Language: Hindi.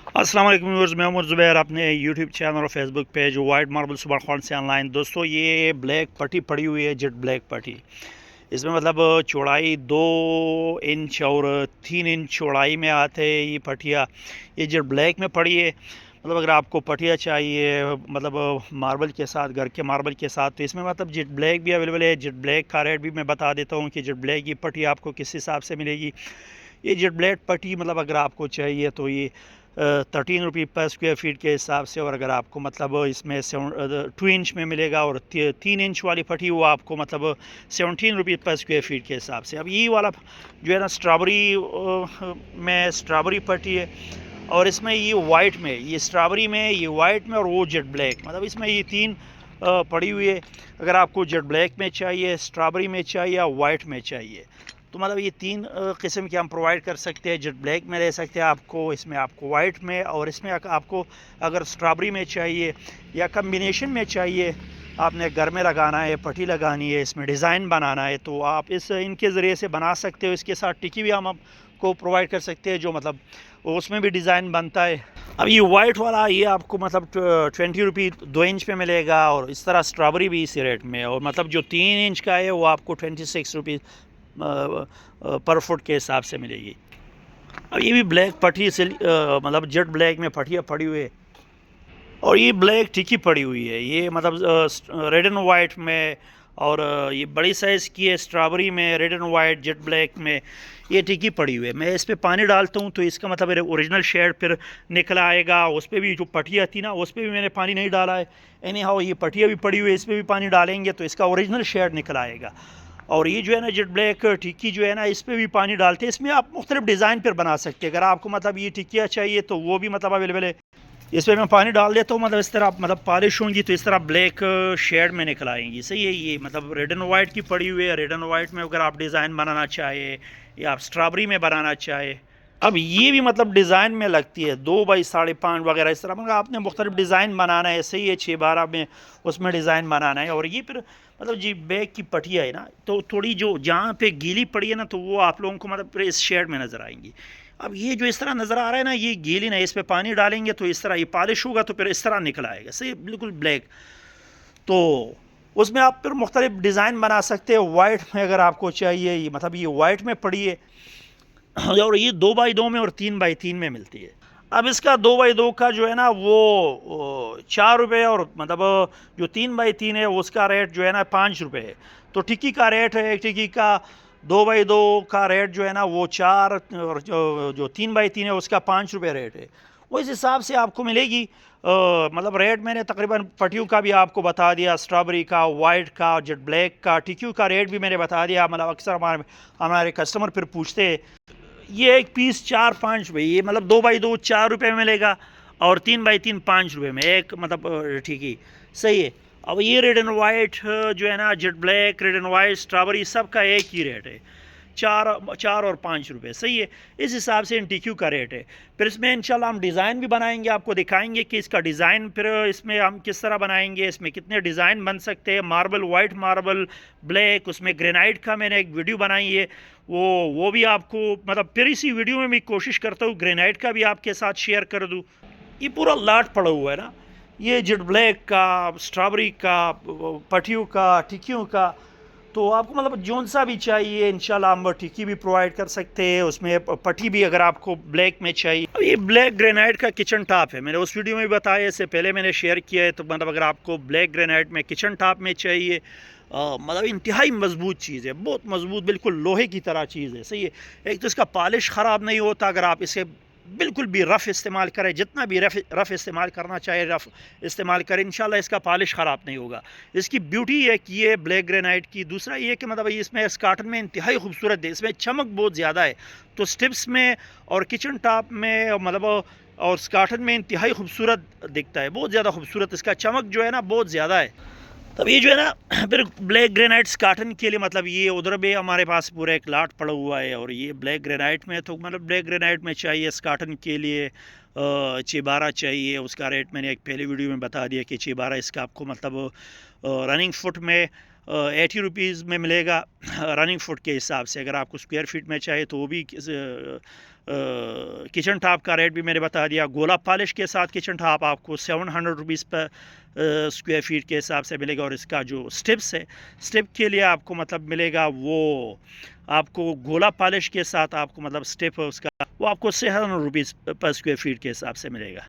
अस्सलाम वालेकुम व्यूअर्स, मैं उमर ज़ुबैर अपने यूट्यूब चैनल और फेसबुक पेज वाइट मार्बल सुबह खान से ऑनलाइन। दोस्तों, ये ब्लैक पट्टी पड़ी हुई है, जेट ब्लैक पट्टी। इसमें मतलब चौड़ाई 2 इंच और 3 इंच चौड़ाई में आते हैं ये पट्टियाँ। ये जेट ब्लैक में पड़ी है। मतलब अगर आपको पट्टियाँ चाहिए मतलब मार्बल के साथ, घर के मार्बल के साथ, तो इसमें मतलब जेट ब्लैक भी अवेलेबल है। जेट ब्लैक का रेट भी मैं बता देता हूँ कि जेट ब्लैक की पट्टी आपको किस हिसाब से मिलेगी। ये जेट ब्लैक पट्टी मतलब अगर आपको चाहिए तो ये 13 रुपये पर स्क्वायर फीट के हिसाब से, और अगर आपको मतलब इसमें 2 इंच में मिलेगा, और 3 इंच वाली पट्टी वो आपको मतलब 17 रुपये पर स्क्वायर फीट के हिसाब से। अब ये वाला जो है ना स्ट्रॉबेरी में स्ट्रॉबेरी पट्टी है, और इसमें ये वाइट में, ये स्ट्रॉबेरी में, ये वाइट में, और वो जेट ब्लैक, मतलब इसमें ये तीन पड़ी हुई है। अगर आपको जेट ब्लैक में चाहिए, स्ट्रॉबेरी में चाहिए या वाइट में चाहिए, तो मतलब ये तीन किस्म के हम प्रोवाइड कर सकते हैं। जेट ब्लैक में ले सकते हैं आपको, इसमें आपको वाइट में, और इसमें आपको अगर स्ट्रॉबेरी में चाहिए या कम्बिनेशन में चाहिए, आपने घर में लगाना है, पट्टी लगानी है, इसमें डिज़ाइन बनाना है, तो आप इनके ज़रिए से बना सकते हो। इसके साथ टिक्की भी हम आपको प्रोवाइड कर सकते हैं, जो मतलब उसमें भी डिज़ाइन बनता है। अब ये वाइट वाला ये आपको मतलब 20 रुपये 2 इंच पे मिलेगा, और इस तरह स्ट्रॉबेरी भी इसी रेट में, और मतलब जो 3 इंच का है वो आपको 26 रुपये पर फुट के हिसाब से मिलेगी। अब ये भी ब्लैक पट्टी से मतलब जेट ब्लैक में पट्टियाँ पड़ी हुई है, और ये ब्लैक टिक्की पड़ी हुई है। ये मतलब रेड एंड वाइट में, और ये बड़ी साइज़ की है स्ट्रॉबेरी में, red and white, jet black में ये टिक्की पड़ी हुई है। मैं इस पर पानी डालता हूँ तो इसका मतलब मेरे ओरिजिनल शेड फिर निकल आएगा। उस पर भी जो पट्टियाँ थी ना, उस पर भी मैंने पानी नहीं डाला है। एनी हाउ ये पट्टियाँ भी पड़ी हुई है, इस पर भी पानी डालेंगे तो इसका ओरिजिनल शेड निकल आएगा। और ये जो है ना जेट ब्लैक टिक्की जो है ना, इस पर भी पानी डालते हैं। इसमें आप मुख्तलिफ डिज़ाइन पर बना सकते हैं। अगर आपको मतलब ये टिक्कियाँ चाहिए तो वो भी मतलब अवेलेबल है। इस पर मैं पानी डाल देता हूँ, मतलब इस तरह मतलब पॉलिश होंगी तो इस तरह ब्लैक शेड में निकल आएंगी। सही है। ये मतलब रेड एंड वाइट की पड़ी हुई है। रेड एंड वाइट में अगर आप डिज़ाइन बनाना चाहे या आप स्ट्रॉबेरी में बनाना चाहे, अब ये भी मतलब डिज़ाइन में लगती है 2 बाई 5.5 वगैरह इस तरह। मतलब आपने मुख्तलिफ डिज़ाइन बनाना है, सही है, 6-12 में उसमें डिज़ाइन बनाना है। और ये फिर मतलब जी बैग की पटिया है ना, तो थोड़ी जो जहाँ पे गीली पड़ी है ना, तो वो आप लोगों को मतलब फिर इस शेड में नज़र आएंगी। अब ये जो इस तरह नज़र आ रहा है ना, ये गीली ना, इस पर पानी डालेंगे तो इस तरह ये पॉलिश होगा तो फिर इस तरह निकल आएगा, सही बिल्कुल ब्लैक। तो उसमें आप फिर मुख्तलिफ डिज़ाइन बना सकते हो। वाइट में अगर आपको चाहिए, ये मतलब ये वाइट में पड़ी है, और ये 2 बाई 2 में और 3 बाई 3 में मिलती है। अब इसका 2 बाई 2 का जो है ना वो 4 रुपये, और मतलब जो 3 बाई 3 है उसका रेट जो है ना 5 रुपये है। तो टिक्की का रेट है, एक टिक्की का 2 बाई 2 का रेट जो है ना वो 4, और जो 3 बाई 3 है उसका 5 रुपये रेट है। वो इस हिसाब से आपको मिलेगी। मतलब रेट मैंने तकरीबन पटियों का भी आपको बता दिया, स्ट्रॉबेरी का, वाइट का, जेट ब्लैक का, टिक्की का रेट भी मैंने बता दिया। मतलब अक्सर हमारे हमारे कस्टमर फिर पूछते हैं। ये एक पीस 4-5 रुपये, ये मतलब 2 बाई 2 4 रुपये में मिलेगा, और 3 बाई 3 5 रुपये में एक, मतलब ठीक ही सही है। अब ये रेड एंड वाइट जो है ना, jet black, red and white, strawberry, सब का एक ही रेट है, 4 और 5 रुपये, सही है। इस हिसाब से इन टिक्यू का रेट है। फिर इसमें इंशाल्लाह हम डिज़ाइन भी बनाएंगे, आपको दिखाएंगे कि इसका डिज़ाइन फिर इसमें हम किस तरह बनाएंगे, इसमें कितने डिज़ाइन बन सकते हैं। मार्बल, वाइट मार्बल, ब्लैक, उसमें ग्रेनाइट का मैंने एक वीडियो बनाई है, वो भी आपको मतलब फिर इसी वीडियो में भी कोशिश करता हूँ ग्रेनाइट का भी आपके साथ शेयर कर दूँ। ये पूरा लाट पड़ा हुआ है ना, ये जेट ब्लैक का, स्ट्रॉबेरी का, पटियों का, टिक्कियों का। तो आपको मतलब जोन सा भी चाहिए इंशाल्लाह हम टिक्की भी प्रोवाइड कर सकते हैं, उसमें पट्टी भी अगर आपको ब्लैक में चाहिए। अब ये ब्लैक ग्रेनाइट का किचन टॉप है, मैंने उस वीडियो में भी बताया, इससे पहले मैंने शेयर किया है। तो मतलब अगर आपको ब्लैक ग्रेनाइट में किचन टॉप में चाहिए, मतलब इंतहाई मजबूत चीज़ है, बहुत मजबूत, बिल्कुल लोहे की तरह चीज़ है, सही है। एक तो इसका पॉलिश ख़राब नहीं होता, अगर आप इसे बिल्कुल भी रफ़ इस्तेमाल करें, जितना भी रफ़ इस्तेमाल करना चाहे रफ़ इस्तेमाल करें, इंशाल्लाह इसका पॉलिश ख़राब नहीं होगा। इसकी ब्यूटी है कि ये ब्लैक ग्रेनाइट की, दूसरा ये कि मतलब इसमें इस कार्टन में इंतहाई खूबसूरत है, इसमें चमक बहुत ज़्यादा है। तो स्टिप्स में और किचन टॉप में मतलब और स्कार्टन में इंतहाई खूबसूरत दिखता है, बहुत ज़्यादा खूबसूरत, इसका चमक जो है ना बहुत ज़्यादा है। तब ये जो है ना फिर ब्लैक ग्रेनाइट्स काटन के लिए, मतलब ये उधर भी हमारे पास पूरा एक लाट पड़ा हुआ है, और ये ब्लैक ग्रेनाइट में, तो मतलब ब्लैक ग्रेनाइट में चाहिए स्काटन के लिए 6-12 चाहिए। उसका रेट मैंने एक पहले वीडियो में बता दिया कि 6-12 इसका आपको मतलब रनिंग फुट में 80 रुपीज़ में मिलेगा। रनिंग फुट के हिसाब से, अगर आपको स्क्वायर फीट में चाहिए तो वो भी किचन टॉप का रेट भी मैंने बता दिया। गोला पॉलिश के साथ किचन टॉप आपको 700 रुपीज़ पर स्क्वायर फीट के हिसाब से मिलेगा। और इसका जो स्टेप्स है, स्टेप के लिए आपको मतलब मिलेगा वो आपको गोला पॉलिश के साथ आपको मतलब स्टेप उसका वो आपको 600 रुपीज़ पर स्क्वायर फीट के हिसाब से मिलेगा।